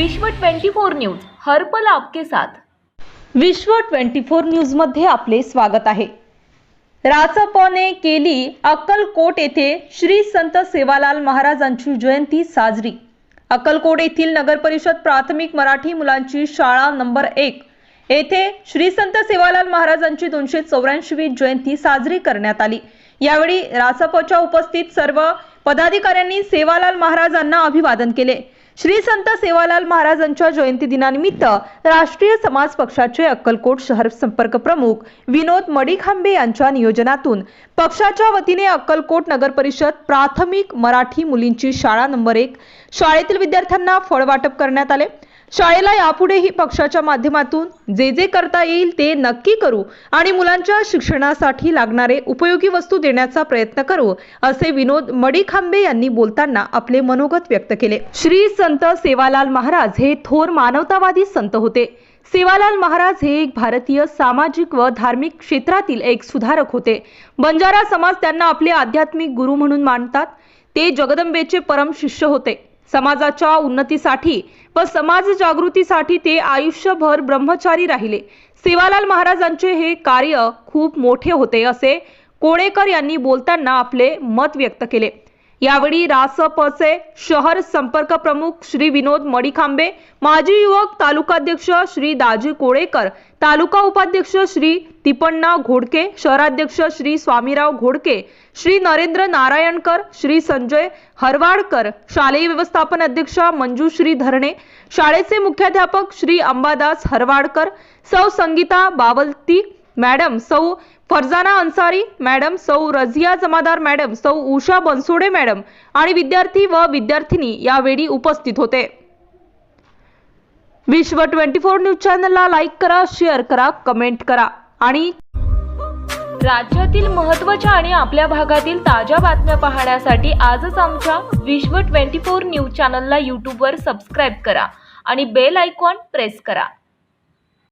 विश्व 24 न्यूज हर पल आपके साथ। विश्व 24 न्यूज मध्ये आपले स्वागत आहे। रासपने केली अक्कलकोट येथे श्री संत सेवालाल महाराजांची जयंती साजरी। अक्कलकोट येथील नगर परिषद प्राथमिक मराठी मुलांची शाळा नंबर 1 येथे श्री संत सेवालाल महाराजांची 284वी जयंती साजरी करण्यात आली। यावेळी रासपच्या उपस्थित सर्व पदाधिकाऱ्यांनी सेवालाल महाराजांना अभिवादन केले। श्री संत सेवालाल महाराजांच्या जयंती दिनानिमित्त राष्ट्रीय समाज पक्षाचे अक्कलकोट शहर संपर्क प्रमुख विनोद मडीखांबे यांच्या नियोजनातून पक्षाच्या वतीने अक्कलकोट नगर परिषद प्राथमिक मराठी मुलींची शाळा नंबर 1 शाळेतील विद्यार्थ्यांना फळ वाटप करण्यात आले। शाळेला यापुढेही पक्षाच्या माध्यमातून जे करता येईल ते नक्की करू आणि मुलांच्या शिक्षणासाठी लागणारे उपयोगी वस्तू देण्याचा प्रयत्न करू, असे विनोद मडीखांबे यांनी बोलताना आपले मनोगत व्यक्त केले। श्री संत सेवालाल महाराज हे थोर मानवतावादी संत होते। सेवालाल महाराज हे एक भारतीय सामाजिक व धार्मिक क्षेत्रातील एक सुधारक होते। बंजारा समाज त्यांना आपले आध्यात्मिक गुरु म्हणून मानतात। ते जगदंबेचे परम शिष्य होते। समाजाच्या उन्नतीसाठी व समाज जागृतीसाठी ते आयुष्यभर ब्रह्मचारी राहिले। सेवालाल महाराजांचे हे कार्य खूप मोठे होते, असे कोणेकर यांनी बोलताना आपले मत व्यक्त केले। यावेळी रासपचे शहर संपर्क प्रमुख श्री विनोद मडीखांबे, माजी युवक तालुकाध्यक्ष श्री दाजी कोळेकर, तालुका उपाध्यक्ष श्री तिपण्णा घोडके, शहराध्यक्ष श्री स्वामीराव घोडके, श्री नरेंद्र नारायणकर, श्री संजय हरवाडकर, शालेय व्यवस्थापन अध्यक्ष मंजुश्री धरणे, शाळेचे मुख्याध्यापक श्री अंबादास हरवाडकर, सौ संगीता बावलती मॅडम, सौ फरजाना अन्सारी मॅडम, सौ रझिया जमादार मॅडम, सौ उषा बनसोडे मॅडम आणि विद्यार्थी व विद्यार्थिनी यावेळी उपस्थित होते। विश्व 24 न्यूज चॅनलला लाईक करा, शेअर करा, कमेंट करा आणि राज्यातील महत्त्वाच्या आणि आपल्या भागातील ताज्या बातम्या पाहण्यासाठी आजच आमच्या विश्व 24 न्यूज चॅनलला YouTube वर सबस्क्राइब करा आणि बेल आयकॉन प्रेस करा।